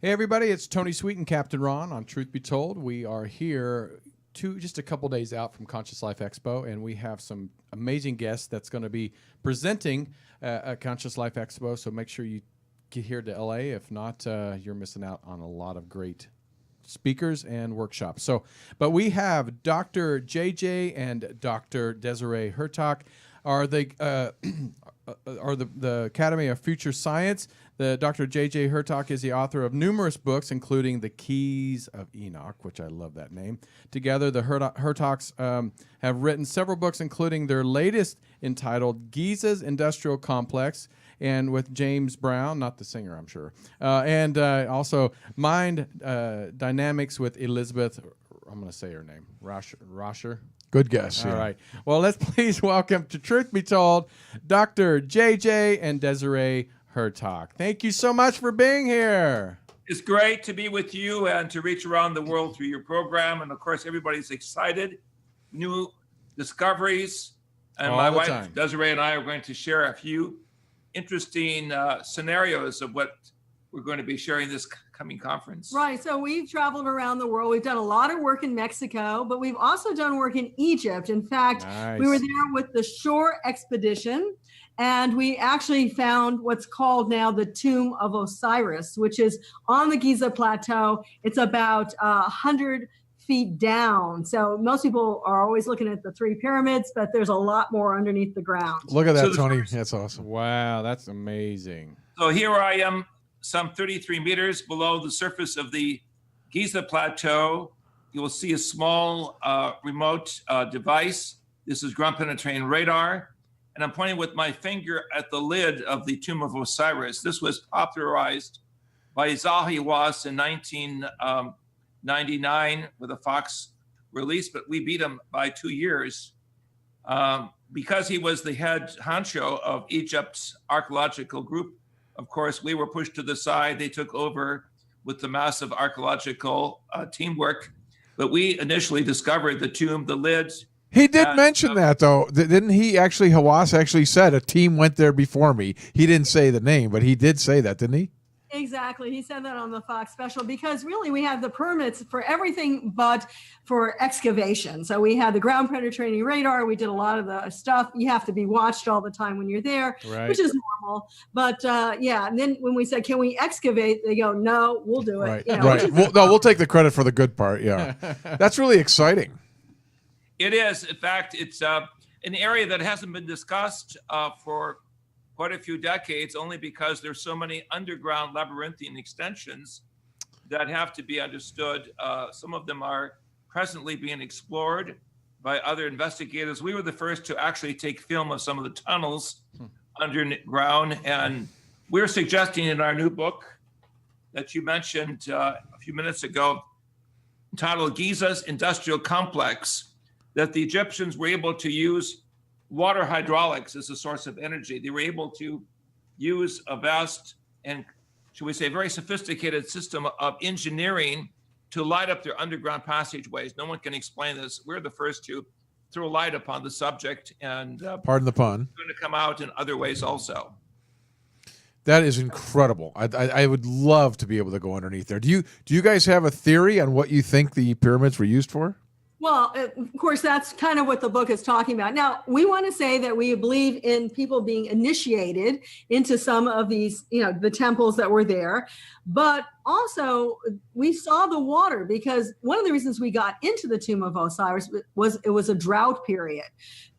Hey everybody, it's Tony Sweet and Captain Ron on Truth Be Told. We are here just a couple days out from Conscious Life Expo, and we have some amazing guests that's going to be presenting at Conscious Life Expo. So make sure you get here to LA. If not, you're missing out on a lot of great speakers and workshops. But we have Dr. JJ and Dr. Desiree Hertak are the Academy of Future Science. The Dr. J.J. Hertak is the author of numerous books, including The Keys of Enoch, which I love that name. Together, the Hertaks have written several books, including their latest entitled Giza's Industrial Complex, and with James Brown, not the singer, I'm sure, and also Mind Dynamics with Elizabeth, I'm going to say her name, Rosher. Good guess. All right. Well, let's please welcome to Truth Be Told, Dr. J.J. and Desiree Hertak. Thank you so much for being here. It's great to be with you and to reach around the world through your program. And of course, everybody's excited. New discoveries. And my wife, Desiree, and I are going to share a few interesting scenarios of what we're going to be sharing this coming conference. Right. So we've traveled around the world. We've done a lot of work in Mexico, but we've also done work in Egypt. In fact, we were there with the Shore Expedition, and we actually found what's called now the Tomb of Osiris, which is on the Giza Plateau. It's about 100 feet down. So most people are always looking at the three pyramids, but there's a lot more underneath the ground. Look at that, Tony. That's awesome. Wow, that's amazing. So here I am, some 33 meters below the surface of the Giza Plateau. You will see a small remote device. This is ground penetrating radar. And I'm pointing with my finger at the lid of the Tomb of Osiris. This was popularized by Zahi Hawass in 1999 with a Fox release, but we beat him by 2 years. Because he was the head honcho of Egypt's archaeological group, of course, we were pushed to the side. They took over with the massive archaeological teamwork. But we initially discovered the tomb, the lids. He did mention that, though. Didn't he actually, Hawass actually said a team went there before me. He didn't say the name, but he did say that, didn't he? Exactly. He said that on the Fox special because really we have the permits for everything but for excavation. So we had the ground penetrating radar. We did a lot of the stuff. You have to be watched all the time when you're there, which is normal. But yeah, and then when we said, can we excavate? They go, no, we'll do it. Right. You know, Right. We'll take the credit for the good part. Yeah. That's really exciting. It is. In fact, it's an area that hasn't been discussed for quite a few decades, only because there's so many underground labyrinthine extensions that have to be understood. Some of them are presently being explored by other investigators. We were the first to actually take film of some of the tunnels underground, and we're suggesting in our new book that you mentioned a few minutes ago, entitled Giza's Industrial Complex, that the Egyptians were able to use water hydraulics as a source of energy. They were able to use a vast and, should we say, very sophisticated system of engineering to light up their underground passageways. No one can explain this. We're the first to throw light upon the subject, and pardon the pun, it's going to come out in other ways also. That is incredible. I would love to be able to go underneath there. Do you guys have a theory on what you think the pyramids were used for? Well, of course, that's kind of what the book is talking about. Now, we want to say that we believe in people being initiated into some of these, the temples that were there. But also, we saw the water because one of the reasons we got into the Tomb of Osiris was it was a drought period.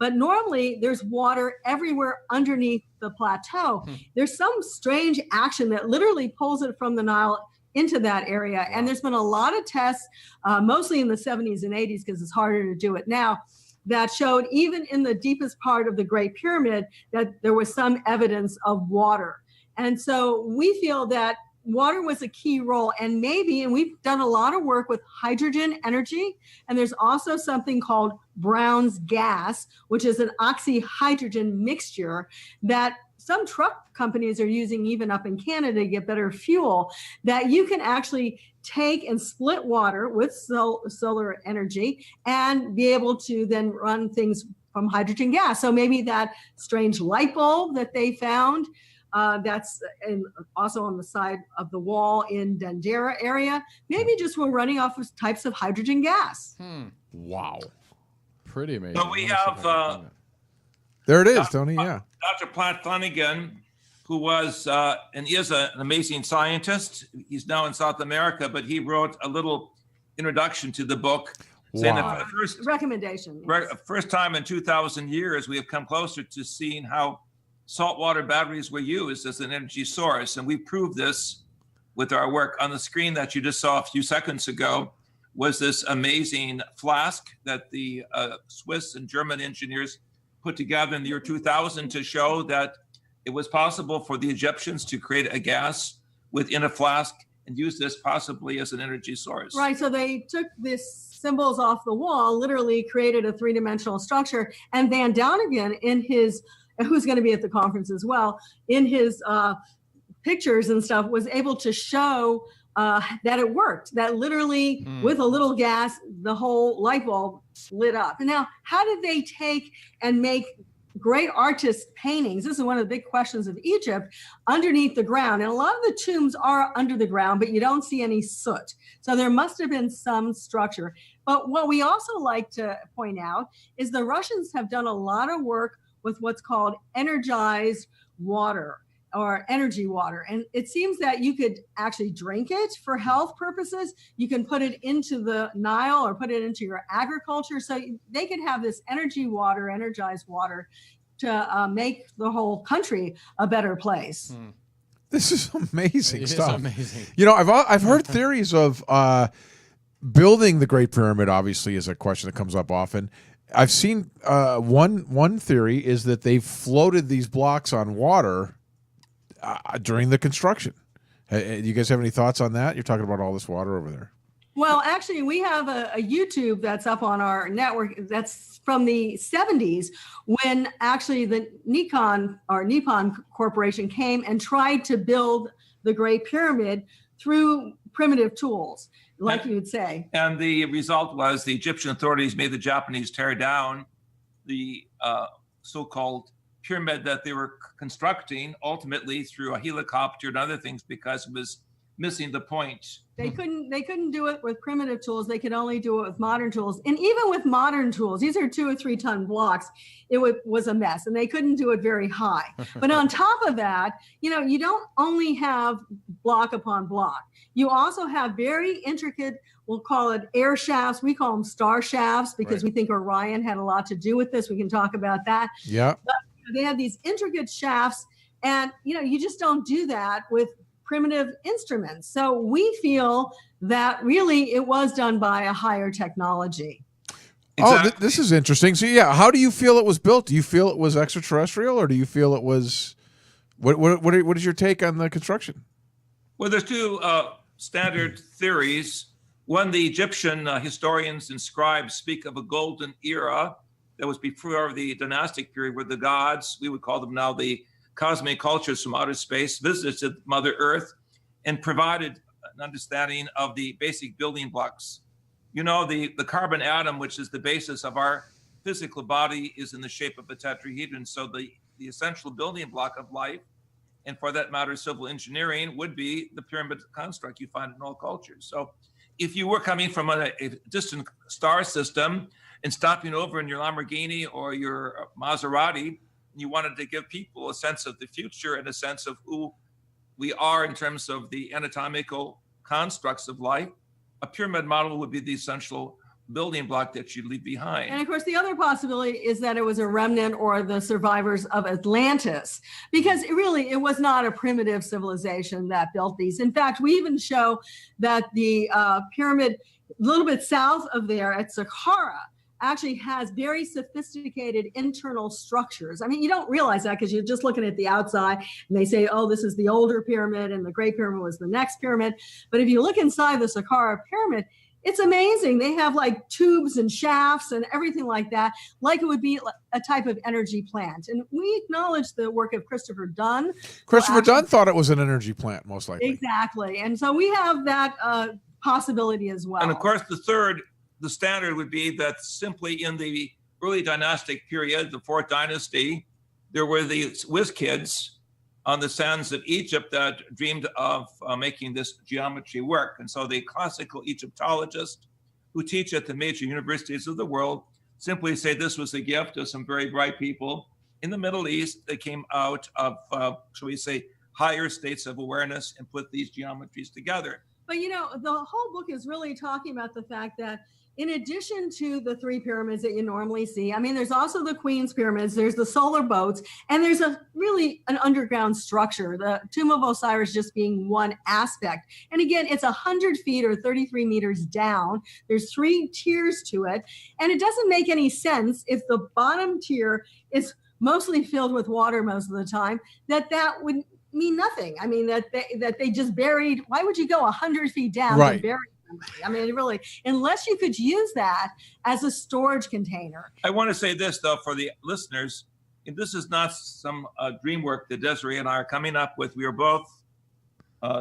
But normally, there's water everywhere underneath the plateau. There's some strange action that literally pulls it from the Nile into that area. And there's been a lot of tests, mostly in the 70s and 80s, because it's harder to do it now, that showed even in the deepest part of the Great Pyramid that there was some evidence of water. And so we feel that water was a key role, and we've done a lot of work with hydrogen energy. And there's also something called Brown's gas, which is an oxyhydrogen mixture that some truck companies are using even up in Canada to get better fuel, that you can actually take and split water with solar energy and be able to then run things from hydrogen gas. So maybe that strange light bulb that they found that's also on the side of the wall in Dendera area, maybe just were running off of types of hydrogen gas. Wow. Pretty amazing. So we Let me see if I have, can find that. There it is, Tony. Yeah. Dr. Platt Flanagan, who was and is an amazing scientist. He's now in South America, but he wrote a little introduction to the book saying Wow. that for the Recommendation. Yes. first time in 2,000 years, we have come closer to seeing how saltwater batteries were used as an energy source. And we proved this with our work. On the screen that you just saw a few seconds ago was this amazing flask that the Swiss and German engineers put together in the year 2000 to show that it was possible for the Egyptians to create a gas within a flask and use this possibly as an energy source. Right. So they took this symbols off the wall, literally created a three-dimensional structure. And Van Dounigan, in his, who's going to be at the conference as well, in his pictures and stuff, was able to show that it worked, that literally with a little gas, the whole light bulb lit up. And now, how did they take and make great artist paintings? This is one of the big questions of Egypt, underneath the ground. And a lot of the tombs are under the ground, but you don't see any soot. So there must have been some structure. But what we also like to point out is the Russians have done a lot of work with what's called energized water or energy water. And it seems that you could actually drink it for health purposes. You can put it into the Nile or put it into your agriculture. So they could have this energy water, energized water, to make the whole country a better place. This is amazing It is stuff. amazing. You know, I've heard theories of building the Great Pyramid. Obviously, is a question that comes up often. I've seen one theory is that they floated these blocks on water during the construction. Do you guys have any thoughts on that? You're talking about all this water over there. Well, actually, we have a YouTube that's up on our network that's from the 70s when actually the Nippon Corporation came and tried to build the Great Pyramid through primitive tools, like you would say. And the result was the Egyptian authorities made the Japanese tear down the so-called pyramid that they were constructing, ultimately through a helicopter and other things, because it was missing the point. They couldn't do it with primitive tools. They could only do it with modern tools. And even with modern tools, these are 2 or 3 ton blocks, it was a mess, and they couldn't do it very high. But on top of that, you don't only have block upon block. You also have very intricate, we'll call it air shafts. We call them star shafts because we think Orion had a lot to do with this. We can talk about that. Yeah. But they have these intricate shafts, and you just don't do that with primitive instruments. So we feel that really it was done by a higher technology. Exactly. Oh, this is interesting. So yeah, how do you feel it was built? Do you feel it was extraterrestrial, or do you feel it was what is your take on the construction? Well, there's 2 standard theories. One, the Egyptian historians and scribes speak of a golden era that was before the dynastic period, where the gods, we would call them now the cosmic cultures from outer space, visited Mother Earth and provided an understanding of the basic building blocks. The carbon atom, which is the basis of our physical body, is in the shape of a tetrahedron. So the essential building block of life, and for that matter, civil engineering, would be the pyramid construct you find in all cultures. So if you were coming from a distant star system and stopping over in your Lamborghini or your Maserati, you wanted to give people a sense of the future and a sense of who we are in terms of the anatomical constructs of life, a pyramid model would be the essential building block that you leave behind. And of course, the other possibility is that it was a remnant or the survivors of Atlantis, because it was not a primitive civilization that built these. In fact, we even show that the pyramid a little bit south of there at Saqqara actually has very sophisticated internal structures. I mean, you don't realize that because you're just looking at the outside and they say, oh, this is the older pyramid and the Great Pyramid was the next pyramid. But if you look inside the Saqqara pyramid, it's amazing. They have like tubes and shafts and everything like that, like it would be a type of energy plant. And we acknowledge the work of Christopher Dunn. Christopher Dunn thought it was an energy plant, most likely. Exactly. And so we have that possibility as well. And of course, the standard would be that simply in the early dynastic period, the 4th dynasty, there were the whiz kids on the sands of Egypt that dreamed of making this geometry work. And so the classical Egyptologists who teach at the major universities of the world simply say this was the gift of some very bright people in the Middle East that came out of, shall we say, higher states of awareness and put these geometries together. But you know, the whole book is really talking about the fact that in addition to the three pyramids that you normally see, I mean, there's also the Queen's pyramids, there's the solar boats, and there's an underground structure, the Tomb of Osiris just being one aspect. And again, it's 100 feet or 33 meters down. There's 3 tiers to it. And it doesn't make any sense if the bottom tier is mostly filled with water most of the time, that would mean nothing. I mean, that they just buried, why would you go 100 feet down Right. and bury somebody? I mean, really, unless you could use that as a storage container. I want to say this, though, for the listeners, and this is not some dream work that Desiree and I are coming up with. We are both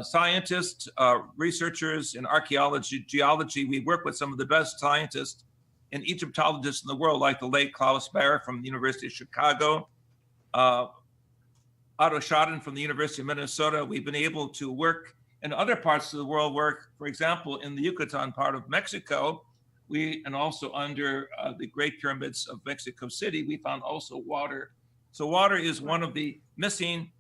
scientists, researchers in archaeology, geology. We work with some of the best scientists and Egyptologists in the world, like the late Klaus Baer from the University of Chicago, Otto Schaden from the University of Minnesota. We've been able to work in other parts of the world, work, for example, in the Yucatan part of Mexico, and also under the Great Pyramids of Mexico City, we found also water. So water is one of the missing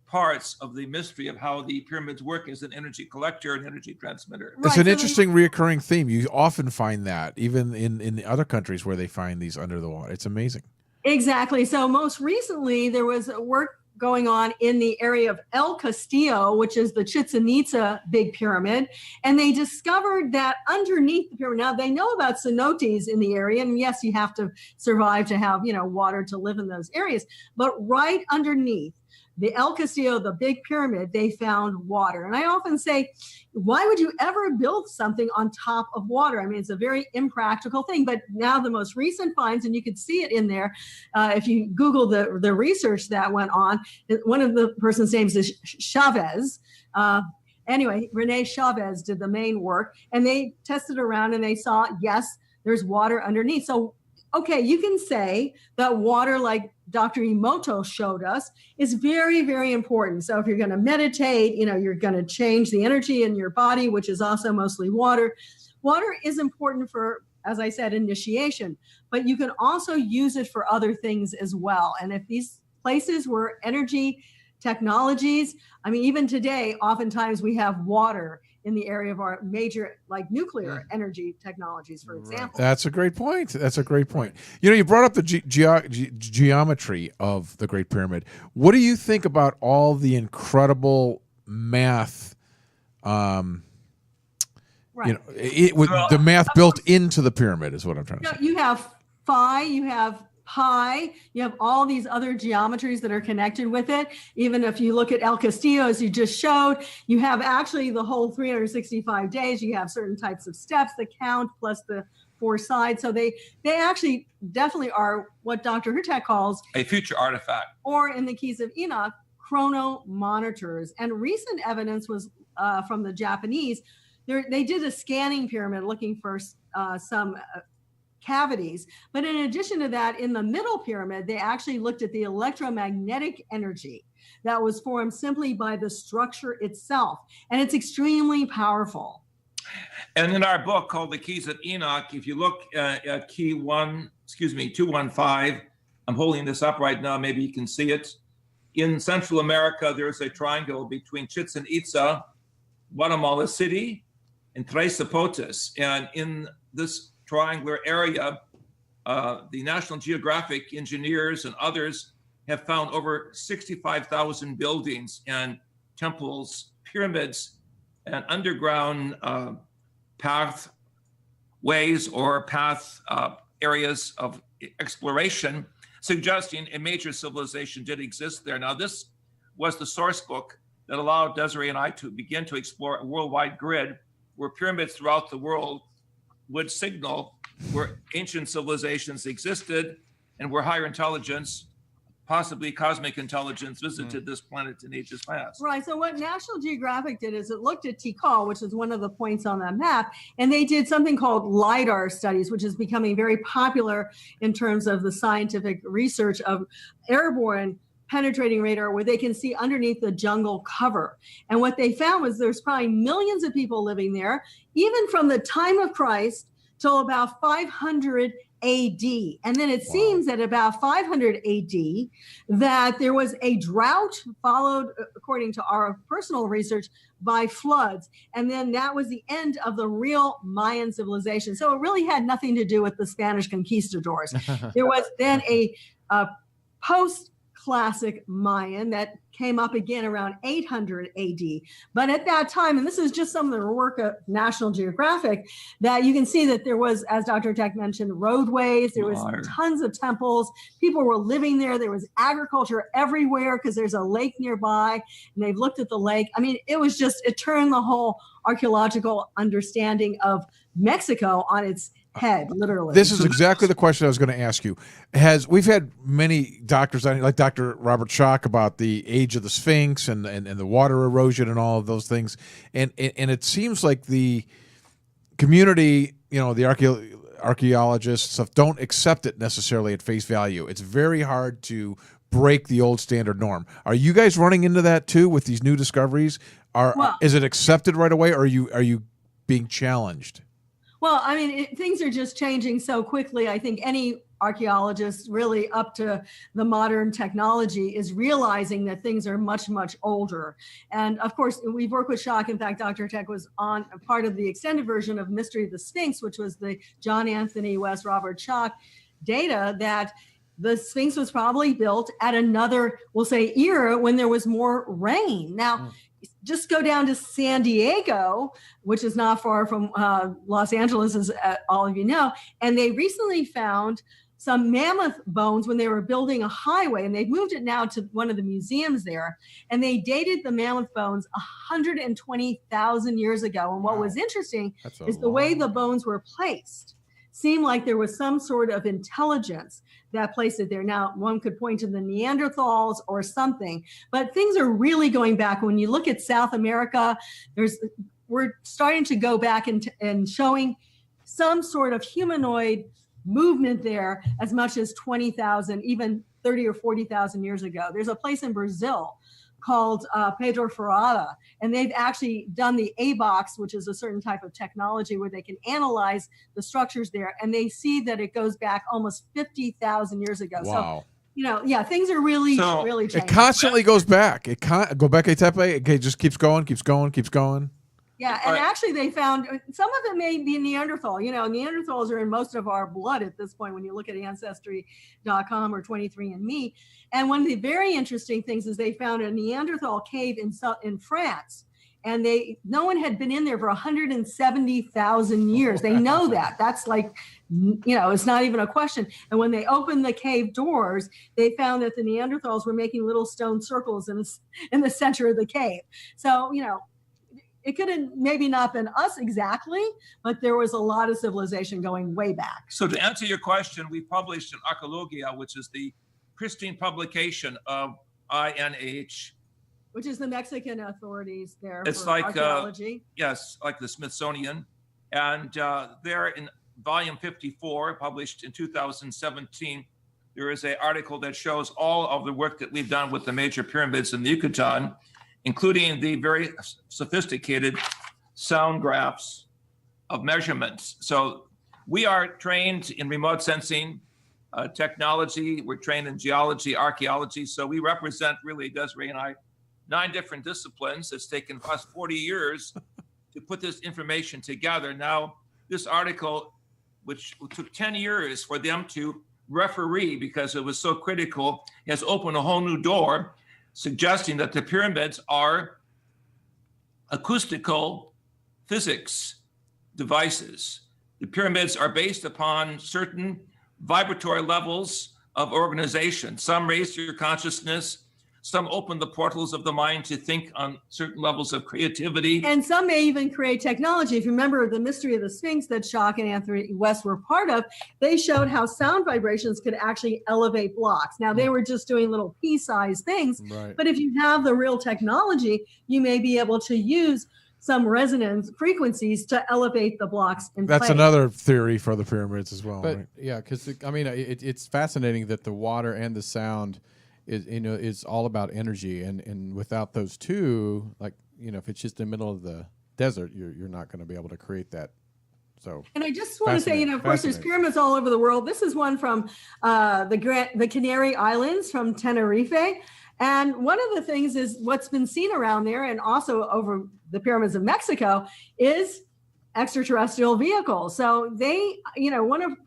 parts of the mystery of how the pyramids work as an energy collector and energy transmitter. It's an interesting reoccurring theme. You often find that even in other countries where they find these under the water. It's amazing. Exactly. So most recently, there was work going on in the area of El Castillo, which is the Chichen Itza big pyramid. And they discovered that underneath the pyramid, now they know about cenotes in the area. And yes, you have to survive to have, water to live in those areas. But right underneath the El Castillo, the big pyramid, they found water. And I often say, why would you ever build something on top of water? I mean, it's a very impractical thing. But now the most recent finds, and you could see it in there, if you Google the research that went on, one of the person's names is Chavez. Anyway, Rene Chavez did the main work, and they tested around and they saw, yes, there's water underneath. So, okay, you can say that water, like Dr. Emoto showed us, is very, very important. So if you're going to meditate, you're going to change the energy in your body, which is also mostly water. Water is important for, as I said, initiation, but you can also use it for other things as well. And if these places were energy technologies, I mean, even today, oftentimes we have water in the area of our major, like nuclear energy technologies, for example. That's a great point. That's a great point. You brought up the geometry of the Great Pyramid. What do you think about all the incredible math? Right. The math built into the pyramid is what I'm trying to say. You have phi, you have pi, you have all these other geometries that are connected with it. Even if you look at El Castillo, as you just showed, you have actually the whole 365 days. You have certain types of steps that count, plus the 4 sides. So they actually definitely are what Dr. Hurtak calls a future artifact, or in the Keys of Enoch, chrono monitors. And recent evidence was from the Japanese. They did a scanning pyramid looking for some cavities. But in addition to that, in the middle pyramid, they actually looked at the electromagnetic energy that was formed simply by the structure itself. And it's extremely powerful. And in our book called The Keys of Enoch, if you look at key 215, I'm holding this up right now, maybe you can see it. In Central America, there's a triangle between Chichen Itza, Guatemala City, and Tres Zapotes. And in this triangular area, the National Geographic engineers and others have found over 65,000 buildings and temples, pyramids, and underground pathways or path areas of exploration, suggesting a major civilization did exist there. Now, this was the source book that allowed Desiree and I to begin to explore a worldwide grid where pyramids throughout the world would signal where ancient civilizations existed and where higher intelligence, possibly cosmic intelligence, visited this planet in ages past. Right. So what National Geographic did is it looked at Tikal, which is one of the points on that map, and they did something called LIDAR studies, which is becoming very popular in terms of the scientific research of airborne penetrating radar where they can see underneath the jungle cover. And what they found was there's probably millions of people living there, even from the time of Christ till about 500 AD. And then it seems at about 500 AD that there was a drought followed, according to our personal research, by floods. And then that was the end of the real Mayan civilization. So it really had nothing to do with the Spanish conquistadors. There was then a post-classic Mayan that came up again around 800 AD. But at that time, and this is just some of the work of National Geographic, that you can see that there was, as Dr. Tech mentioned, roadways, there was tons of temples, people were living there, there was agriculture everywhere because there's a lake nearby, and they've looked at the lake. I mean, it turned the whole archaeological understanding of Mexico on its head, literally. This is exactly the question I was going to ask you. We've had many doctors, like Dr. Robert Schoch, about the age of the Sphinx and the water erosion and all of those things, and it seems like the community, the archaeologists stuff, don't accept it necessarily at face value. It's very hard to break the old standard norm. Are you guys running into that too with these new discoveries? Is it accepted right away, or are you being challenged? Well, I mean, things are just changing so quickly. I think any archaeologist really up to the modern technology is realizing that things are much, much older. And of course, we've worked with Schoch. In fact, Dr. Tech was on a part of the extended version of Mystery of the Sphinx, which was the John Anthony West Robert Schoch data that the Sphinx was probably built at another, we'll say, era when there was more rain. Now, just go down to San Diego, which is not far from Los Angeles, as all of you know, and they recently found some mammoth bones when they were building a highway, and they've moved it now to one of the museums there, and they dated the mammoth bones 120,000 years ago. And what was interesting is the way the bones were placed seemed like there was some sort of intelligence that placed it there. Now, one could point to the Neanderthals or something, but things are really going back. When you look at South America, we're starting to go back and showing some sort of humanoid movement there as much as 20,000, even 30 or 40,000 years ago. There's a place in Brazil called Pedro Ferrada, and they've actually done the ABOX, which is a certain type of technology where they can analyze the structures there, and they see that it goes back almost 50,000 years ago. Wow. So, things are really changing. It constantly goes back. Gobekli Tepe, it just keeps going. Yeah, and actually they found some of it may be Neanderthal. Neanderthals are in most of our blood at this point when you look at Ancestry.com or 23andMe. And one of the very interesting things is they found a Neanderthal cave in France. And no one had been in there for 170,000 years. They know that. That's like, it's not even a question. And when they opened the cave doors, they found that the Neanderthals were making little stone circles in the center of the cave. So, it could have maybe not been us exactly, but there was a lot of civilization going way back. So to answer your question, we published in Archaeologia, which is the pristine publication of INH. Which is the Mexican authorities there it's for like, archaeology. Yes, like the Smithsonian. And there in volume 54, published in 2017, there is an article that shows all of the work that we've done with the major pyramids in the Yucatan, including the very sophisticated sound graphs of measurements. So we are trained in remote sensing technology. We're trained in geology, archaeology. So we represent, really, Desiree and I, 9 different disciplines. It's taken us 40 years to put this information together. Now, this article, which took 10 years for them to referee because it was so critical, has opened a whole new door, suggesting that the pyramids are acoustical physics devices. The pyramids are based upon certain vibratory levels of organization. Some raise your consciousness, some open the portals of the mind to think on certain levels of creativity. And some may even create technology. If you remember the Mystery of the Sphinx that Schoch and Anthony West were part of, they showed how sound vibrations could actually elevate blocks. Now, they were just doing little pea-sized things, Right. but if you have the real technology, you may be able to use some resonance frequencies to elevate the blocks in That's place. another theory for the pyramids as well. But right? yeah, because it's fascinating that the water and the sound is, is all about energy, and without those two, like, if it's just in the middle of the desert, you're not going to be able to create that. So, and I just want to say, fascinating, of course, there's fascinating. pyramids all over the world. This is one from the Canary Islands, from Tenerife. And one of the things is what's been seen around there, and also over the pyramids of Mexico, is extraterrestrial vehicles. So they,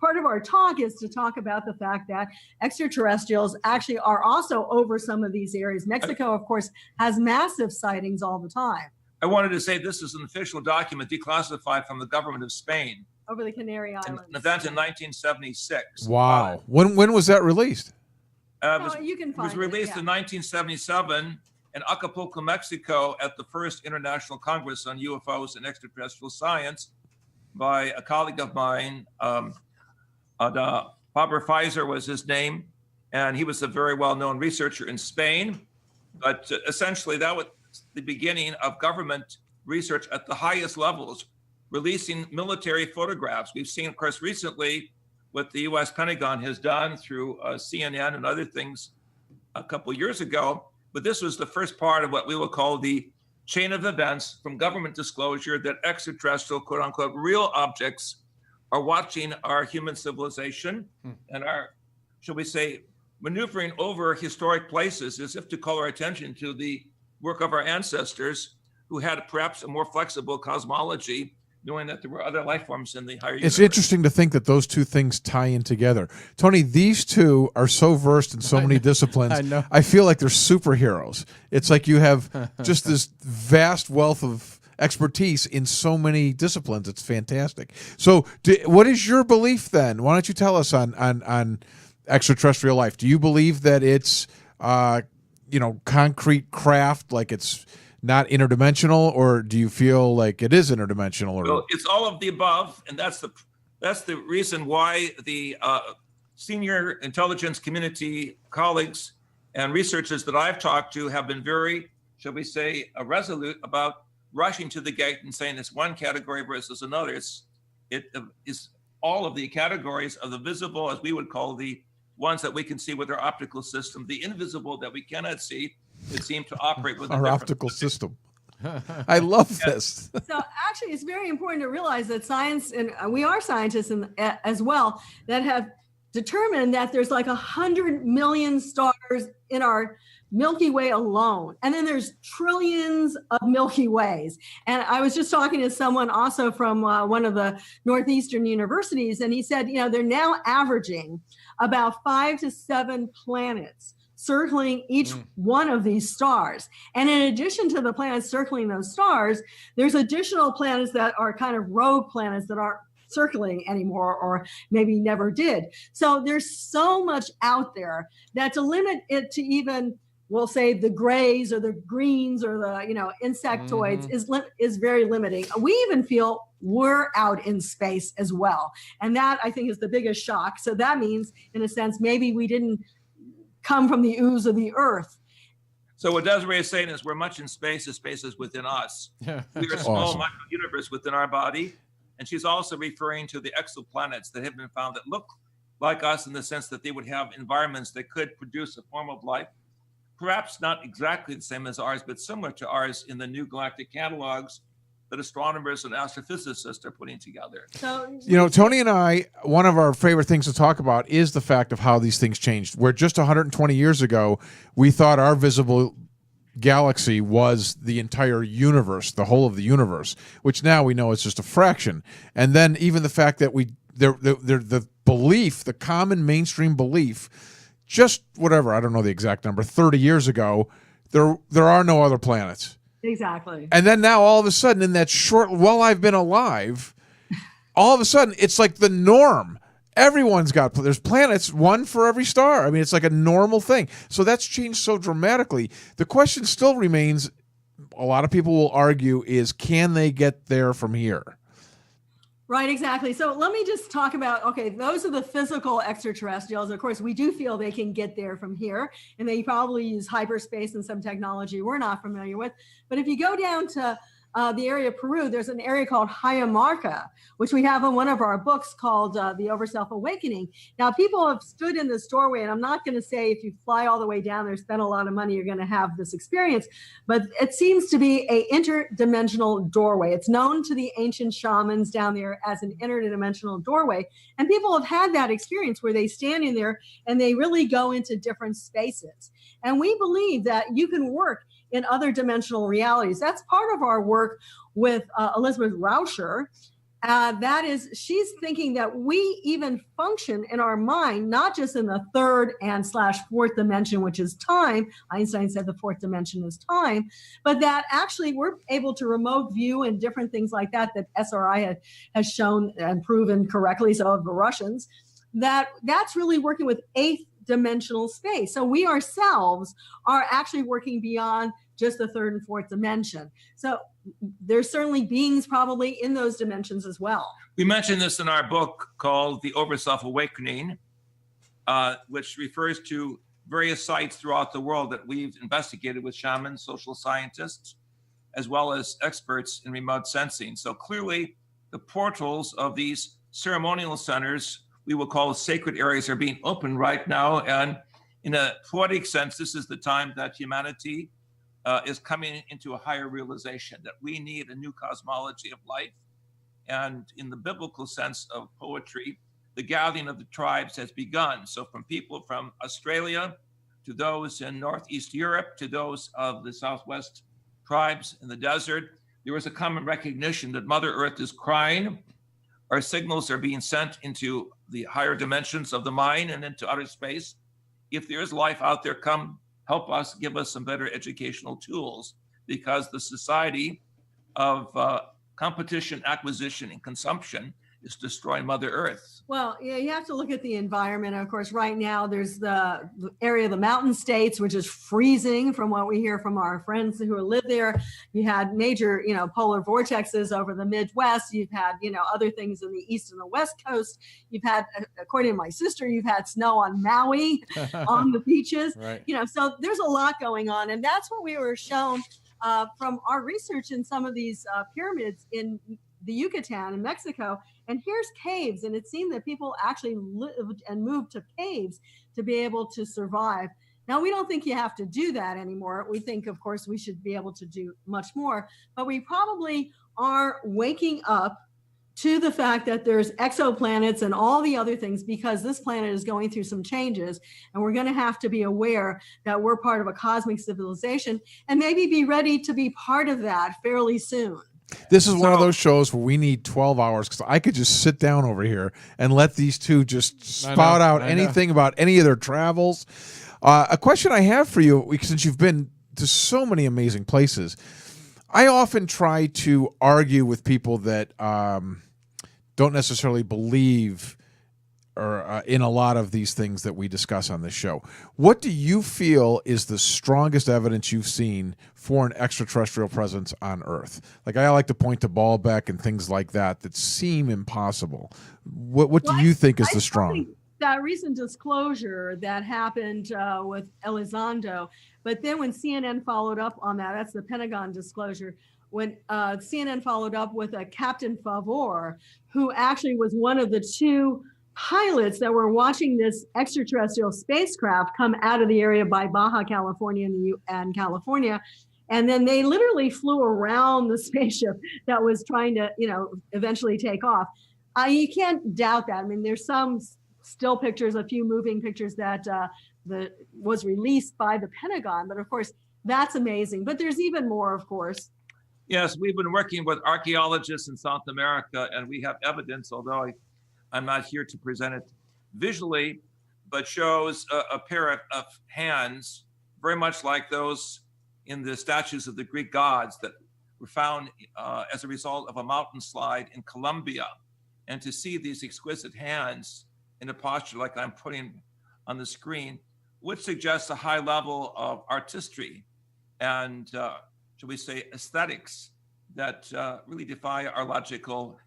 part of our talk is to talk about the fact that extraterrestrials actually are also over some of these areas. Mexico, of course, has massive sightings all the time. I wanted to say this is an official document declassified from the government of Spain, Over the Canary Islands. an event in 1976. Wow. When was that released? You can It was find released yeah. in 1977 in Acapulco, Mexico, at the first International Congress on UFOs and Extraterrestrial Science by a colleague of mine. Pablo Pfizer was his name, and he was a very well-known researcher in Spain. But essentially, that was the beginning of government research at the highest levels, releasing military photographs. We've seen, of course, recently what the U.S. Pentagon has done through CNN and other things a couple of years ago. But this was the first part of what we will call the chain of events from government disclosure that extraterrestrial, quote unquote, real objects are watching our human civilization and are, shall we say, maneuvering over historic places as if to call our attention to the work of our ancestors who had perhaps a more flexible cosmology, knowing that there were other life forms in the higher universe. It's interesting to think that those two things tie in together. Tony, these two are so versed in so many disciplines. I know. I feel like they're superheroes. It's like you have just this vast wealth of expertise in so many disciplines. It's fantastic. So what is your belief then? Why don't you tell us on extraterrestrial life? Do you believe that it's concrete craft, like it's not interdimensional, or do you feel like it is interdimensional? Or Well, it's all of the above, and that's the reason why the senior intelligence community colleagues and researchers that I've talked to have been very, shall we say, resolute about rushing to the gate and saying it's one category versus another. It is all of the categories of the visible, as we would call the ones that we can see with our optical system, the invisible that we cannot see, that seem to operate with our optical system. I love this. So actually, it's very important to realize that science, and we are scientists as well, that have determined that there's like 100 million stars in our Milky Way alone. And then there's trillions of Milky Ways. And I was just talking to someone also from one of the Northeastern universities, and he said, they're now averaging about 5 to 7 planets circling each one of these stars. And in addition to the planets circling those stars, there's additional planets that are kind of rogue planets that aren't circling anymore, or maybe never did. So there's so much out there that to limit it to even, we'll say, the grays or the greens or the insectoids is very limiting. We even feel we're out in space as well. And that, I think, is the biggest shock. So that means, in a sense, maybe we didn't come from the ooze of the earth. So what Desiree is saying is we're much in space, the space is within us. We are a small Awesome. micro-universe within our body. And she's also referring to the exoplanets that have been found that look like us in the sense that they would have environments that could produce a form of life, perhaps not exactly the same as ours, but similar to ours in the new galactic catalogs that astronomers and astrophysicists are putting together. So, Tony and I, one of our favorite things to talk about is the fact of how these things changed. Where just 120 years ago, we thought our visible galaxy was the entire universe, the whole of the universe, which now we know is just a fraction. And then even the fact that the belief, the common mainstream belief, just whatever, I don't know the exact number, 30 years ago, there are no other planets. exactly. And then now all of a sudden in that short, while I've been alive, all of a sudden it's like the norm. Everyone's there's planets, one for every star. I mean, it's like a normal thing. So that's changed so dramatically. The question still remains, a lot of people will argue, is can they get there from here? Right, exactly. So let me just talk about, okay, those are the physical extraterrestrials. Of course, we do feel they can get there from here, and they probably use hyperspace and some technology we're not familiar with. But if you go down to the area of Peru, there's an area called Hayamarca, which we have in one of our books called The Over Self Awakening. Now, people have stood in this doorway, and I'm not going to say if you fly all the way down there, spend a lot of money, you're going to have this experience, but it seems to be a interdimensional doorway. It's known to the ancient shamans down there as an interdimensional doorway, and people have had that experience where they stand in there and they really go into different spaces. And we believe that you can work in other dimensional realities. That's part of our work with Elizabeth Rauscher. That is, she's thinking that we even function in our mind, not just in the third and / fourth dimension, which is time. Einstein said the fourth dimension is time, but that actually we're able to remote view and different things like that SRI has shown and proven correctly, so have the Russians, that's really working with eighth dimensional space. So we ourselves are actually working beyond just the third and fourth dimension. So there's certainly beings probably in those dimensions as well. We mentioned this in our book called The Over Self Awakening, which refers to various sites throughout the world that we've investigated with shamans, social scientists, as well as experts in remote sensing. So clearly the portals of these ceremonial centers, we will call sacred areas, are being opened right now. And in a poetic sense, this is the time that humanity is coming into a higher realization that we need a new cosmology of life. And in the biblical sense of poetry, the gathering of the tribes has begun. So from people from Australia to those in Northeast Europe to those of the Southwest tribes in the desert, there is a common recognition that Mother Earth is crying. Our signals are being sent into the higher dimensions of the mind and into outer space. If there is life out there, come help us, give us some better educational tools, because the society of competition, acquisition, and consumption is destroying Mother Earth. Well, yeah, you have to look at the environment. Of course, right now there's the area of the mountain states, which is freezing from what we hear from our friends who live there. You had major, polar vortexes over the Midwest. You've had, other things in the East and the West Coast. You've had, according to my sister, you've had snow on Maui, on the beaches. Right. So there's a lot going on. And that's what we were shown from our research in some of these pyramids in the Yucatan in Mexico. And here's caves, and it seemed that people actually lived and moved to caves to be able to survive. Now, we don't think you have to do that anymore. We think, of course, we should be able to do much more, but we probably are waking up to the fact that there's exoplanets and all the other things, because this planet is going through some changes, and we're going to have to be aware that we're part of a cosmic civilization and maybe be ready to be part of that fairly soon. This is one of those shows where we need 12 hours, because I could just sit down over here and let these two just spout out anything about any of their travels. A question I have for you, since you've been to so many amazing places, I often try to argue with people that don't necessarily believe or in a lot of these things that we discuss on this show. What do you feel is the strongest evidence you've seen for an extraterrestrial presence on Earth? Like, I like to point to Baalbek and things like that seem impossible. What do you think is the strong? That recent disclosure that happened with Elizondo, but then when CNN followed up on that's the Pentagon disclosure, when CNN followed up with a Captain Favor, who actually was one of the two pilots that were watching this extraterrestrial spacecraft come out of the area by Baja California and California. And then they literally flew around the spaceship that was trying to, eventually take off. You can't doubt that. I mean, there's some still pictures, a few moving pictures that was released by the Pentagon. But of course, that's amazing. But there's even more, of course. Yes, we've been working with archaeologists in South America, and we have evidence, although I'm not here to present it visually, but shows a pair of hands, very much like those in the statues of the Greek gods that were found as a result of a mountain slide in Colombia. And to see these exquisite hands in a posture like I'm putting on the screen, which suggests a high level of artistry and, shall we say, aesthetics that really defy our logical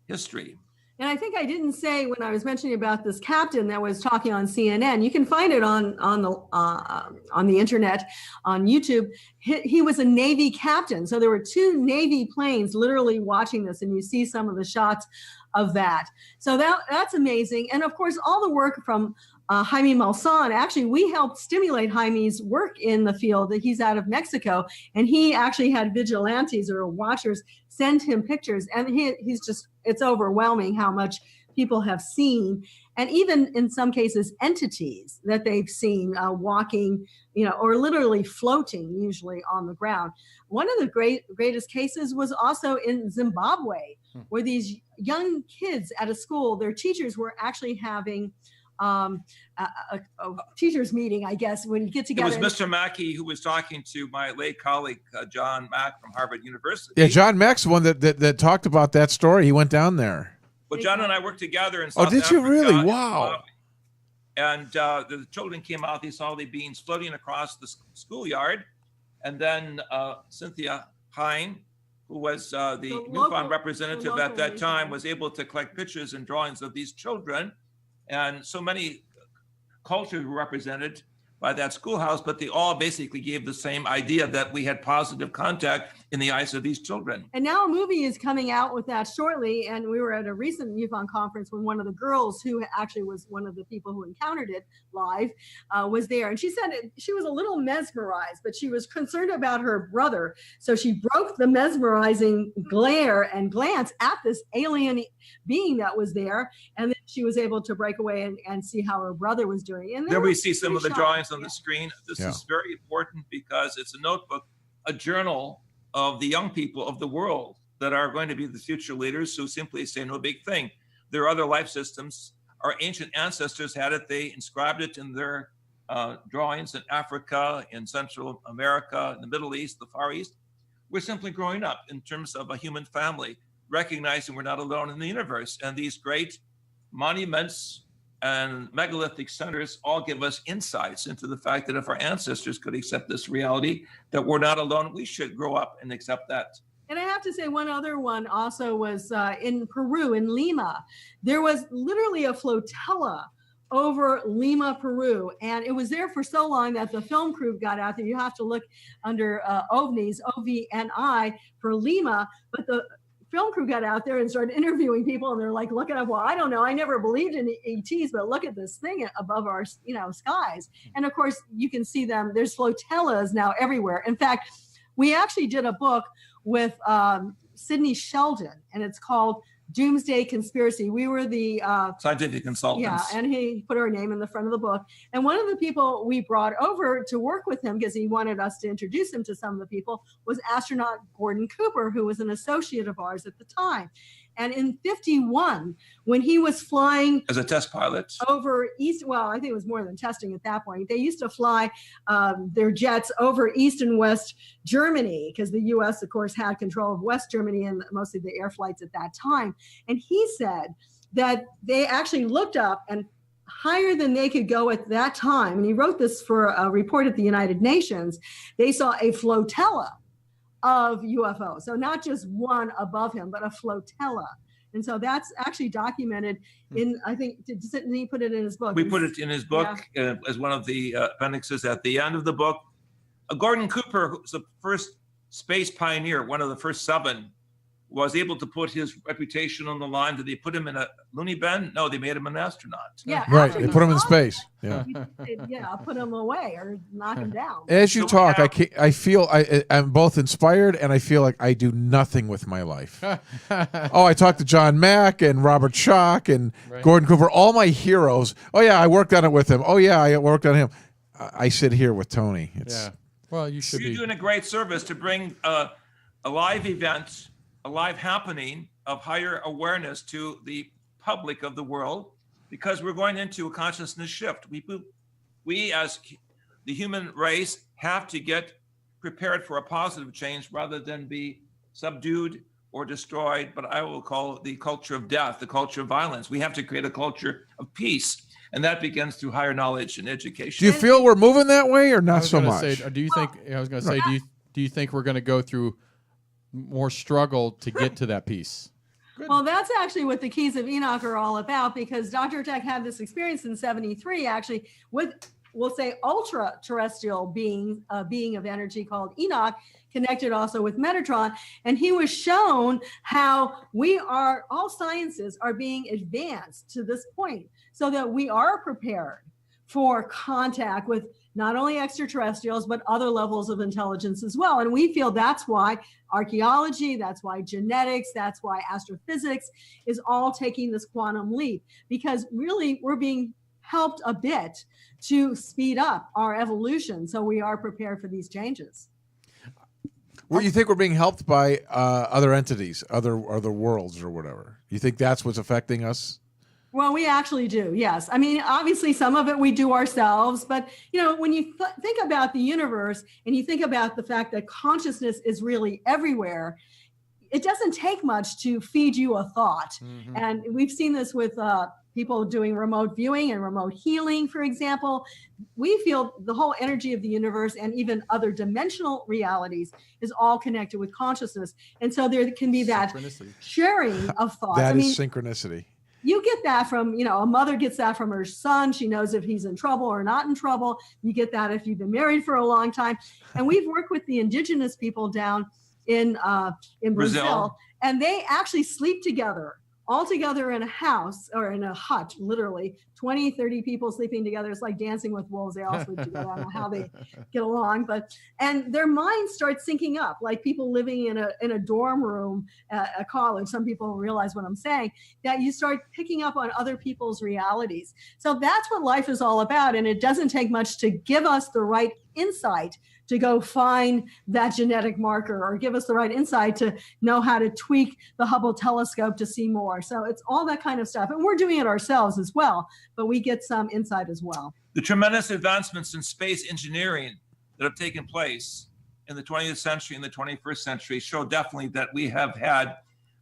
history. And I think I didn't say when I was mentioning about this captain that was talking on CNN. You can find it on the internet, on YouTube. He was a Navy captain, so there were 2 Navy planes literally watching this, and you see some of the shots of that. So that's amazing. And of course, all the work from Jaime Maussan. Actually, we helped stimulate Jaime's work in the field. He's out of Mexico, and he actually had vigilantes or watchers send him pictures, and he's just, it's overwhelming how much people have seen, and even in some cases entities that they've seen walking, or literally floating, usually on the ground. One of the greatest cases was also in Zimbabwe, where these young kids at a school, their teachers were actually having a teachers meeting, I guess, when you get together. It was Mr. Mackey who was talking to my late colleague, John Mack from Harvard University. Yeah, John Mack's the one that talked about that story. He went down there. Well, John and I worked together in South Africa. Oh, did you really? in Wow. And the children came out, they saw the beans floating across the schoolyard. And then Cynthia Hine, who was the Newfound representative at that time, was able to collect pictures and drawings of these children. And so many cultures were represented by that schoolhouse, but they all basically gave the same idea that we had positive contact in the eyes of these children. And now a movie is coming out with that shortly. And we were at a recent MUFON conference when one of the girls, who actually was one of the people who encountered it live, was there. And she said she was a little mesmerized, but she was concerned about her brother. So she broke the mesmerizing glare and glance at this alien being that was there. And then she was able to break away and see how her brother was doing. And there we see some of the drawings on the screen. This is very important because it's a notebook, a journal of the young people of the world that are going to be the future leaders, who simply say no big thing. There are other life systems. Our ancient ancestors had it. They inscribed it in their drawings in Africa, in Central America, in the Middle East, the Far East. We're simply growing up in terms of a human family, recognizing we're not alone in the universe. And these great monuments and megalithic centers all give us insights into the fact that if our ancestors could accept this reality, that we're not alone, we should grow up and accept that. And I have to say, one other one also was in Peru, in Lima. There was literally a flotilla over Lima, Peru. And it was there for so long that the film crew got out there. You have to look under OVNIs, OVNI, for Lima. But the film crew got out there and started interviewing people, and they're like looking up, well, I don't know, I never believed in ETs, but look at this thing above our skies. And of course you can see them, there's flotillas now everywhere. In fact, we actually did a book with Sidney Sheldon, and it's called Doomsday Conspiracy. We were the scientific consultants. Yeah, and he put our name in the front of the book. And one of the people we brought over to work with him, because he wanted us to introduce him to some of the people, was astronaut Gordon Cooper, who was an associate of ours at the time. And in 51, when he was flying as a test pilot over I think it was more than testing at that point. They used to fly their jets over East and West Germany, because the U.S., of course, had control of West Germany and mostly the air flights at that time. And he said that they actually looked up, and higher than they could go at that time, and he wrote this for a report at the United Nations, they saw a flotilla of UFOs. So not just one above him, but a flotilla. And so that's actually documented in, I think, didn't he put it in his book? We put it in his book as one of the appendixes at the end of the book. Gordon Cooper, who was the first space pioneer, one of the first 7, was able to put his reputation on the line. Did they put him in a loony bin? No, they made him an astronaut. Yeah, right. They put him in space. Yeah. Yeah, put him away or knock him down. As you talk, I feel I'm both inspired, and I feel like I do nothing with my life. I talked to John Mack and Robert Schoch and Gordon Cooper, all my heroes. Oh yeah, I worked on it with him. Oh yeah, I worked on him. I sit here with Tony. Well, you should be. You're doing a great service to bring a live event, a live happening of higher awareness to the public of the world, because we're going into a consciousness shift. We as the human race have to get prepared for a positive change rather than be subdued or destroyed, but I will call the culture of death, the culture of violence. We have to create a culture of peace, and that begins through higher knowledge and education. Do you feel we're moving that way, or not so much? Do you think? I was going to say, do you think we're going to go through more struggle to get to that peace? Well, that's actually what the Keys of Enoch are all about, because Dr. Tech had this experience in 73 actually with, we'll say, ultra terrestrial being, a being of energy called Enoch, connected also with Metatron. And he was shown how we are, all sciences are being advanced to this point so that we are prepared for contact with not only extraterrestrials, but other levels of intelligence as well. And we feel that's why archaeology, that's why genetics, that's why astrophysics is all taking this quantum leap, because really we're being helped a bit to speed up our evolution. So we are prepared for these changes. Well, you think we're being helped by other entities, other worlds or whatever? You think that's what's affecting us? Well, we actually do, yes. I mean, obviously, some of it we do ourselves, but you know, when you think about the universe and you think about the fact that consciousness is really everywhere, it doesn't take much to feed you a thought. Mhm. And we've seen this with people doing remote viewing and remote healing, for example. We feel the whole energy of the universe and even other dimensional realities is all connected with consciousness. And so there can be that Synchronicity. sharing of thoughts. That I mean, is synchronicity. you get that from, you know, a mother gets that from her son. She knows if he's in trouble or not in trouble. You get that if you've been married for a long time. And we've worked with the indigenous people down in Brazil, and they actually sleep together, all together in a house or in a hut, literally 20, 30 people sleeping together. It's like Dancing with Wolves. They all sleep together. I don't know how they get along, and their minds start syncing up, like people living in a dorm room at a college. Some people realize what I'm saying, that you start picking up on other people's realities. So that's what life is all about. And it doesn't take much to give us the right insight to go find that genetic marker, or give us the right insight to know how to tweak the Hubble telescope to see more. So it's all that kind of stuff. And we're doing it ourselves as well, but we get some insight as well. The tremendous advancements in space engineering that have taken place in the 20th century and the 21st century show definitely that we have had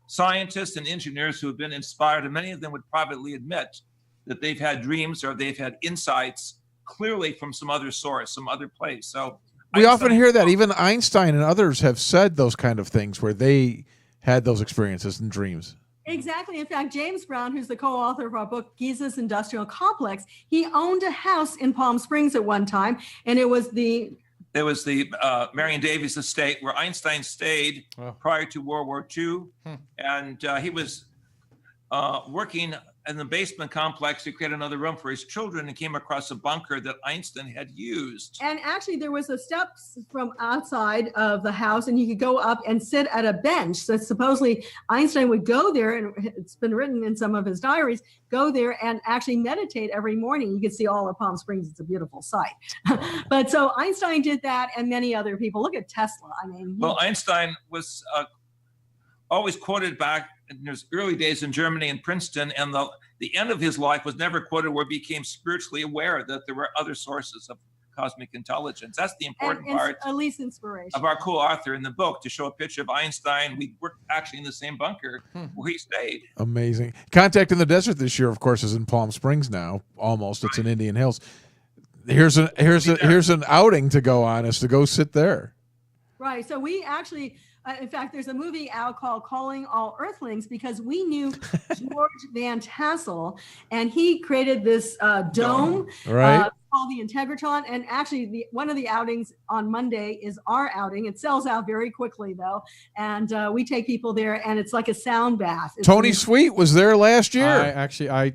scientists and engineers who have been inspired, and many of them would privately admit that they've had dreams or they've had insights clearly from some other source, some other place. So We often hear that. Even Einstein and others have said those kind of things where they had those experiences and dreams. Exactly. In fact, James Brown, who's the co-author of our book, Giza's Industrial Complex, he owned a house in Palm Springs at one time, and it was the Marion Davies estate where Einstein stayed prior to World War II. And he was working in the basement complex to create another room for his children, and came across a bunker that Einstein had used. And actually, there was a steps from outside of the house, and you could go up and sit at a bench. So supposedly Einstein would go there, and it's been written in some of his diaries, go there and actually meditate every morning. You can see all of Palm Springs. It's a beautiful sight. But so Einstein did that, and many other people. Look at Tesla. I mean, Well, Einstein was always quoted back in his early days in Germany and Princeton, and the end of his life was never quoted where he became spiritually aware that there were other sources of cosmic intelligence. That's the important part at least inspiration of our co-author in the book, to show a picture of Einstein. We were actually in the same bunker where he stayed. Amazing. Contact in the Desert this year, of course, is in Palm Springs now. Almost, it's in Indian Hills. Here's an outing to go on, is to go sit there. Right. So we actually, in fact, there's a movie out called Calling All Earthlings, because we knew George Van Tassel, and he created this dome Right. called the Integratron. And actually, one of the outings on Monday is our outing. It sells out very quickly, though. And we take people there, and it's like a sound bath. It's Tony Sweet was there last year.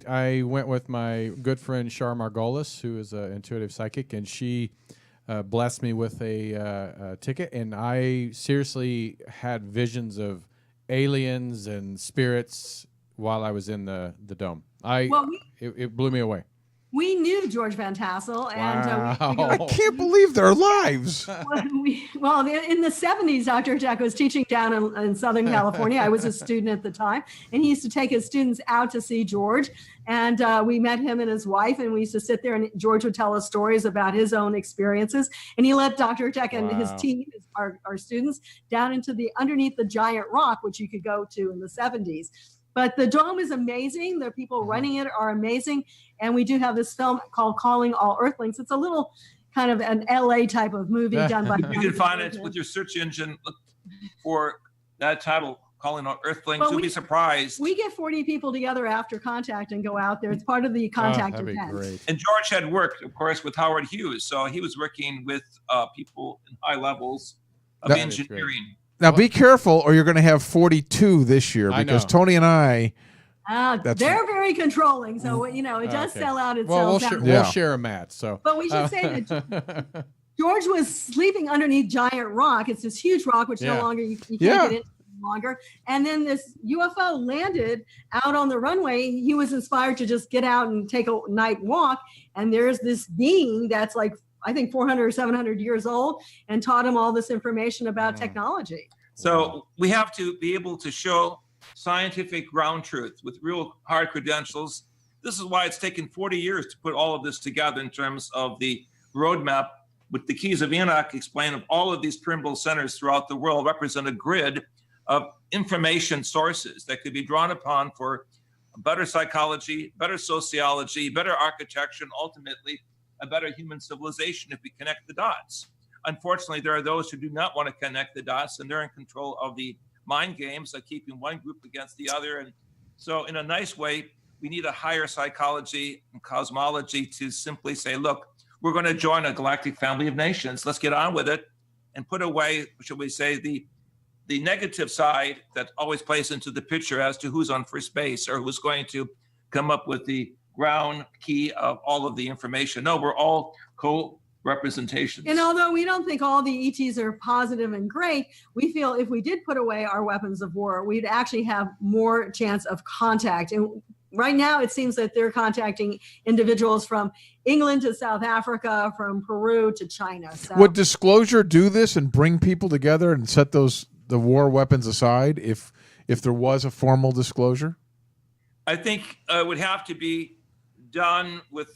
I went with my good friend Shar Margolis, who is an intuitive psychic, and she blessed me with a ticket, and I seriously had visions of aliens and spirits while I was in the dome. It blew me away. We knew George Van Tassel, and I can't believe their lives. well, in the 70s, Dr. Jack was teaching down in Southern California. I was a student at the time, and he used to take his students out to see George. And we met him and his wife, and we used to sit there, and George would tell us stories about his own experiences. And he let Dr. Jack and his team, our students, down into underneath the giant rock, which you could go to in the 70s. But the dome is amazing. The people running it are amazing. And we do have this film called Calling All Earthlings. It's a little kind of an LA type of movie done by. You can find it with your search engine. Look for that title, calling out Earthlings. Well, You'll be surprised. We get 40 people together after contact and go out there. It's part of the contact that'd be event. great. And George had worked, of course, with Howard Hughes. So he was working with people in high levels of That is engineering. Now be careful, or you're going to have 42 this year, I because know. Tony and I. They're very controlling, so it does Okay. sell out. It Well, sells out. Yeah. we'll share a mat. So, But we should say that George was sleeping underneath Giant Rock. It's this huge rock, which Yeah. no longer you can't Yeah. get into any longer. And then this UFO landed out on the runway. He was inspired to just get out and take a night walk. And there's this being that's like, I think 400 or 700 years old, and taught him all this information about technology. So we have to be able to show scientific ground truth with real hard credentials. This is why it's taken 40 years to put all of this together in terms of the roadmap. With the Keys of Enoch, explain of all of these pyramidal centers throughout the world represent a grid of information sources that could be drawn upon for better psychology, better sociology, better architecture, and ultimately a better human civilization if we connect the dots. Unfortunately, there are those who do not want to connect the dots, and they're in control of the mind games of keeping one group against the other. And so in a nice way, we need a higher psychology and cosmology to simply say, look, we're going to join a galactic family of nations. Let's get on with it and put away, shall we say, the negative side that always plays into the picture as to who's on first base or who's going to come up with the ground key of all of the information. No, we're all co-representations. And although we don't think all the ETs are positive and great, we feel if we did put away our weapons of war, we'd actually have more chance of contact. And right now, it seems that they're contacting individuals from England to South Africa, from Peru to China. So Would disclosure do this and bring people together and set the war weapons aside if there was a formal disclosure? I think it would have to be done with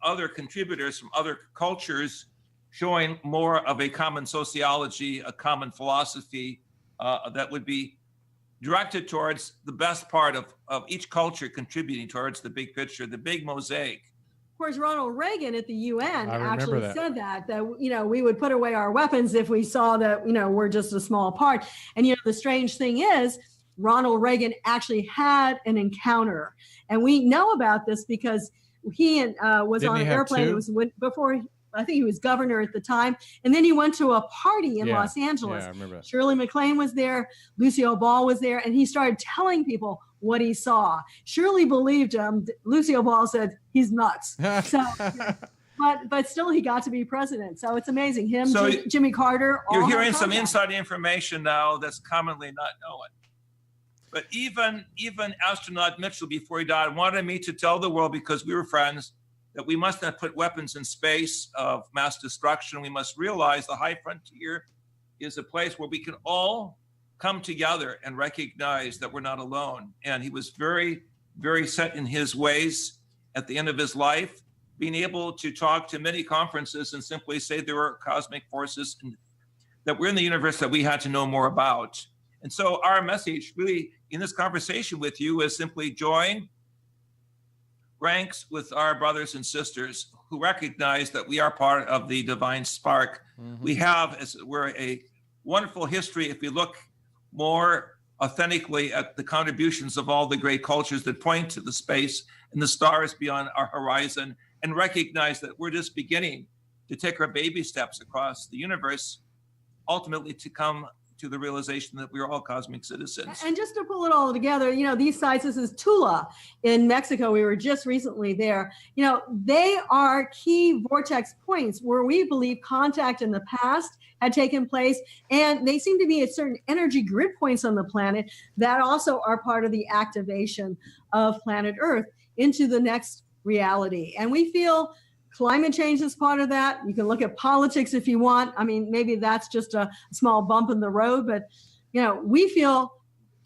other contributors from other cultures showing more of a common sociology, a common philosophy that would be directed towards the best part of each culture contributing towards the big picture, the big mosaic. of course, Ronald Reagan at the UN I remember actually that. said that we would put away our weapons if we saw that, we're just a small part. And, the strange thing is, Ronald Reagan actually had an encounter. And we know about this because he was Didn't on he an have airplane. two? It was before, I think he was governor at the time. And then he went to a party in Yeah. Los Angeles. Yeah, I remember that. Shirley MacLaine was there. Lucille Ball was there. And he started telling people what he saw. Shirley believed him. Lucille Ball said, he's nuts. So, but still, he got to be president. So it's amazing. Him, So Jimmy Carter. all You're had hearing some contact. inside information now that's commonly not known. But even astronaut Mitchell, before he died, wanted me to tell the world, because we were friends, that we must not put weapons in space of mass destruction. We must realize the high frontier is a place where we can all come together and recognize that we're not alone. And he was very, very set in his ways at the end of his life, being able to talk to many conferences and simply say there are cosmic forces that were in the universe that we had to know more about. And so our message really in this conversation with you is simply join ranks with our brothers and sisters who recognize that we are part of the divine spark. We have, as it were, a wonderful history if we look more authentically at the contributions of all the great cultures that point to the space and the stars beyond our horizon, and recognize that we're just beginning to take our baby steps across the universe, ultimately to come to the realization that we're all cosmic citizens. And just to pull it all together, these sites, this is Tula in Mexico. We were just recently there. They are key vortex points where we believe contact in the past had taken place. And they seem to be at certain energy grid points on the planet that also are part of the activation of planet Earth into the next reality. And we feel climate change is part of that. You can look at politics if you want. I mean, maybe that's just a small bump in the road, but we feel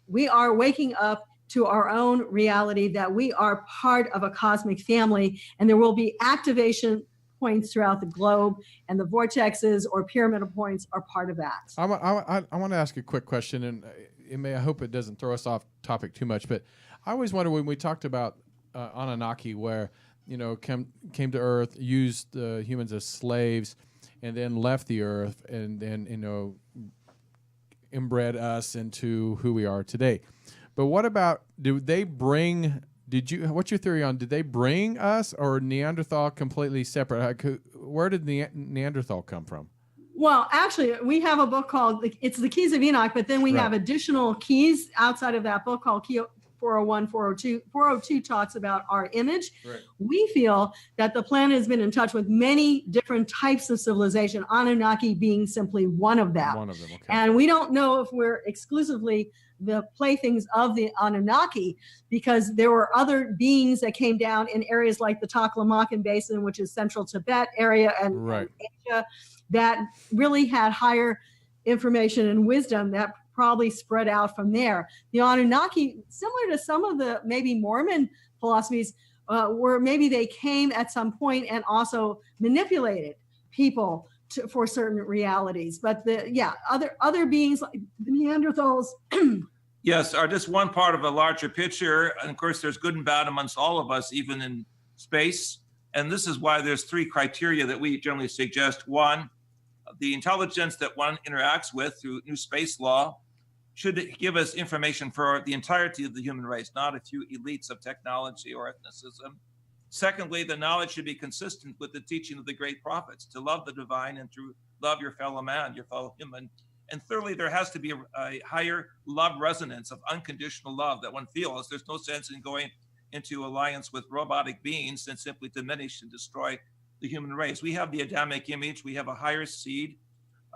we are waking up to our own reality, that we are part of a cosmic family, and there will be activation points throughout the globe, and the vortexes or pyramidal points are part of that. I want to ask a quick question, and I hope it doesn't throw us off topic too much, but I always wonder when we talked about Anunnaki, where came to Earth, used humans as slaves, and then left the Earth, and then inbred us into who we are today. But what about, what's your theory on, did they bring us or Neanderthal completely separate? Where did Neanderthal come from? Well, actually, we have a book called, it's the Keys of Enoch, but then we have additional keys outside of that book called Key 401, 402. 402 talks about our image. Right. We feel that the planet has been in touch with many different types of civilization, Anunnaki being simply one of them. One of them, okay. And we don't know if we're exclusively the playthings of the Anunnaki, because there were other beings that came down in areas like the Taklamakan Basin, which is central Tibet area and Asia, that really had higher information and wisdom that probably spread out from there. The Anunnaki, similar to some of the maybe Mormon philosophies, where maybe they came at some point and also manipulated people for certain realities. But other beings like the Neanderthals. Yes, are just one part of a larger picture. And of course, there's good and bad amongst all of us, even in space. And this is why there's 3 criteria that we generally suggest. One, the intelligence that one interacts with through new space law should give us information for the entirety of the human race, not a few elites of technology or ethnicism. Secondly, the knowledge should be consistent with the teaching of the great prophets, to love the divine and to love your fellow man, your fellow human. And thirdly, there has to be a higher love resonance of unconditional love that one feels. There's no sense in going into alliance with robotic beings and simply diminish and destroy the human race. We have the Adamic image. We have a higher seed.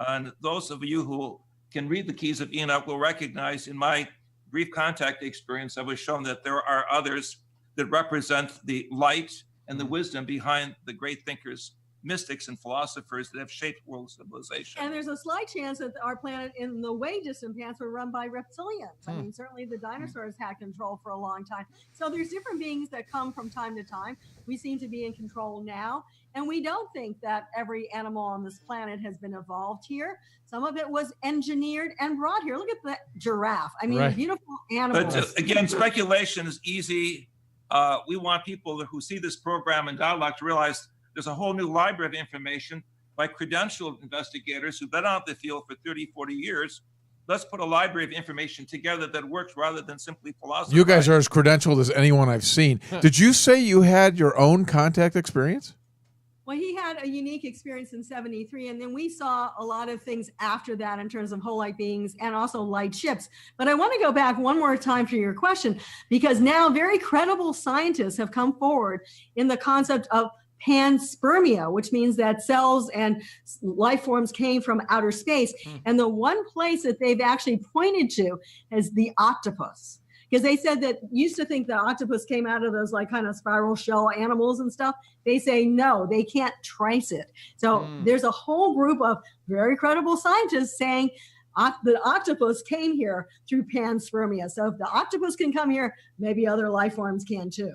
And those of you who can read the Keys of Enoch will recognize, in my brief contact experience, I was shown that there are others that represent the light and the wisdom behind the great thinkers, mystics, and philosophers that have shaped world civilization. And there's a slight chance that our planet in the way distant past were run by reptilians. I mean, certainly the dinosaurs had control for a long time. So there's different beings that come from time to time. We seem to be in control now. And we don't think that every animal on this planet has been evolved here. Some of it was engineered and brought here. Look at that giraffe. I mean, beautiful animals. But again, speculation is easy. We want people who see this program and dialogue to realize there's a whole new library of information by credentialed investigators who've been out in the field for 30, 40 years. Let's put a library of information together that works rather than simply philosophy. You guys are as credentialed as anyone I've seen. Did you say you had your own contact experience? Well, he had a unique experience in 73, and then we saw a lot of things after that in terms of whole light beings and also light ships. But I want to go back one more time to your question, because now very credible scientists have come forward in the concept of panspermia, which means that cells and life forms came from outer space. And the one place that they've actually pointed to is the octopus. Because they said that used to think that octopus came out of those like kind of spiral shell animals and stuff. They say, no, they can't trace it. So there's a whole group of very credible scientists saying the octopus came here through panspermia. So if the octopus can come here, maybe other life forms can too.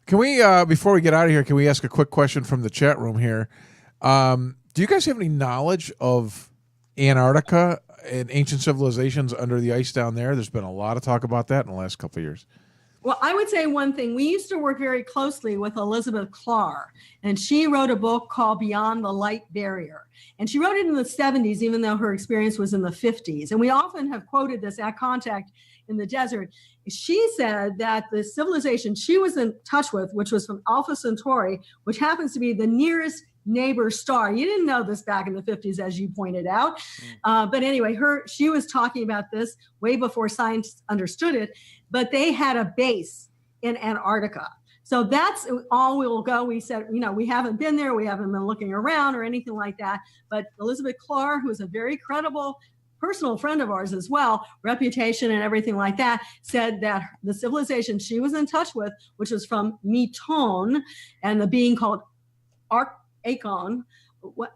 Can we, before we get out of here, can we ask a quick question from the chat room here? Do you guys have any knowledge of Antarctica and ancient civilizations under the ice down there? There's been a lot of talk about that in the last couple of years. Well, I would say one thing. We used to work very closely with Elizabeth Clark, and she wrote a book called Beyond the Light Barrier. And she wrote it in the 70s, even though her experience was in the 50s. And we often have quoted this at Contact in the Desert. She said that the civilization she was in touch with, which was from Alpha Centauri, which happens to be the nearest neighbor star. You didn't know this back in the 50s, as you pointed out. But anyway, she was talking about this way before science understood it, but they had a base in Antarctica. So that's all we'll go. We said, we haven't been there. We haven't been looking around or anything like that. But Elizabeth Clark, who's a very credible personal friend of ours as well, reputation and everything like that, said that the civilization she was in touch with, which was from Meton, and the being called Akon.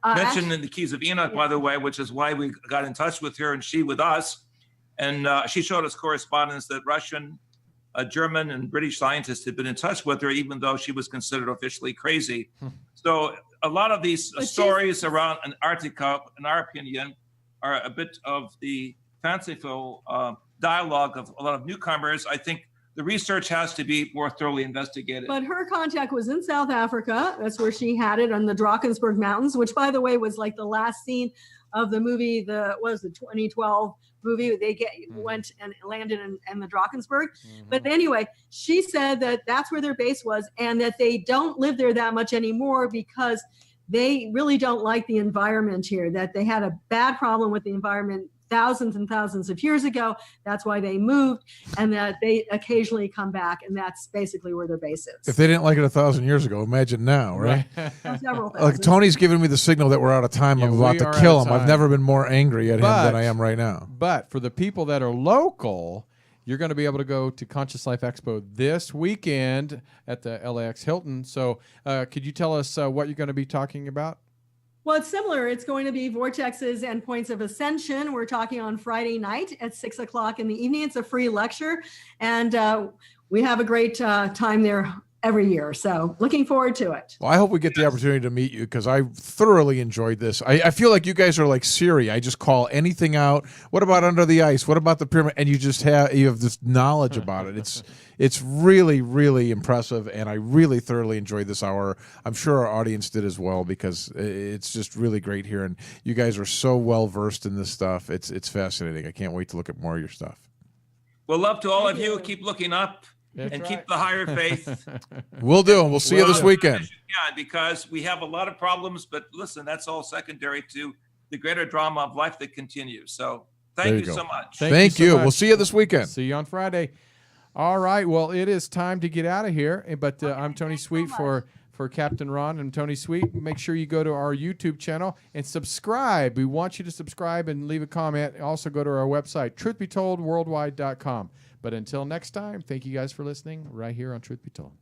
Mentioned in the Keys of Enoch, by the way, which is why we got in touch with her and she with us. And she showed us correspondence that Russian, German, and British scientists had been in touch with her, even though she was considered officially crazy. So a lot of these stories around Antarctica, in our opinion, are a bit of the fanciful dialogue of a lot of newcomers. I think the research has to be more thoroughly investigated. But her contact was in South Africa. That's where she had it on the Drakensberg Mountains, which, by the way, was like the last scene of the movie, the 2012 movie. They went and landed in the Drakensberg. But anyway, she said that that's where their base was and that they don't live there that much anymore because they really don't like the environment here, that they had a bad problem with the environment thousands and thousands of years ago. That's why they moved, and that they occasionally come back, and that's basically where their base is. If they didn't like it 1,000 years ago, imagine now, right? Several Like thousand. Tony's giving me the signal that we're out of time. Yeah, I'm about we to are kill out of him. I've time. never been more angry at him But- than I am right now. But for the people that are local, you're going to be able to go to Conscious Life Expo this weekend at the LAX Hilton. So could you tell us what you're going to be talking about? Well, it's similar. It's going to be vortexes and points of ascension. We're talking on Friday night at 6 o'clock in the evening. It's a free lecture, and we have a great time there every year. So looking forward to it. Well, I hope we get the opportunity to meet you because I thoroughly enjoyed this. I feel like you guys are like Siri. I just call anything out. What about under the ice? What about the pyramid? And you have this knowledge about it. It's really, really impressive, and I really thoroughly enjoyed this hour. I'm sure our audience did as well because it's just really great here, and you guys are so well versed in this stuff. It's fascinating. I can't wait to look at more of your stuff. Well, love to all Thank of you. you. Keep looking up That's and right. keep the higher faith. We'll do, and we'll see you this weekend. Yeah, because we have a lot of problems, but listen, that's all secondary to the greater drama of life that continues. So There thank you you go. so much. Thank Thank you you. so We'll much. see you this weekend. See you on Friday. All right. Well, it is time to get out of here. But I'm Tony thanks so Sweet much. for Captain Ron and Tony Sweet. Make sure you go to our YouTube channel and subscribe. We want you to subscribe and leave a comment. Also go to our website, truthbetoldworldwide.com. But until next time, thank you guys for listening right here on Truth Be Told.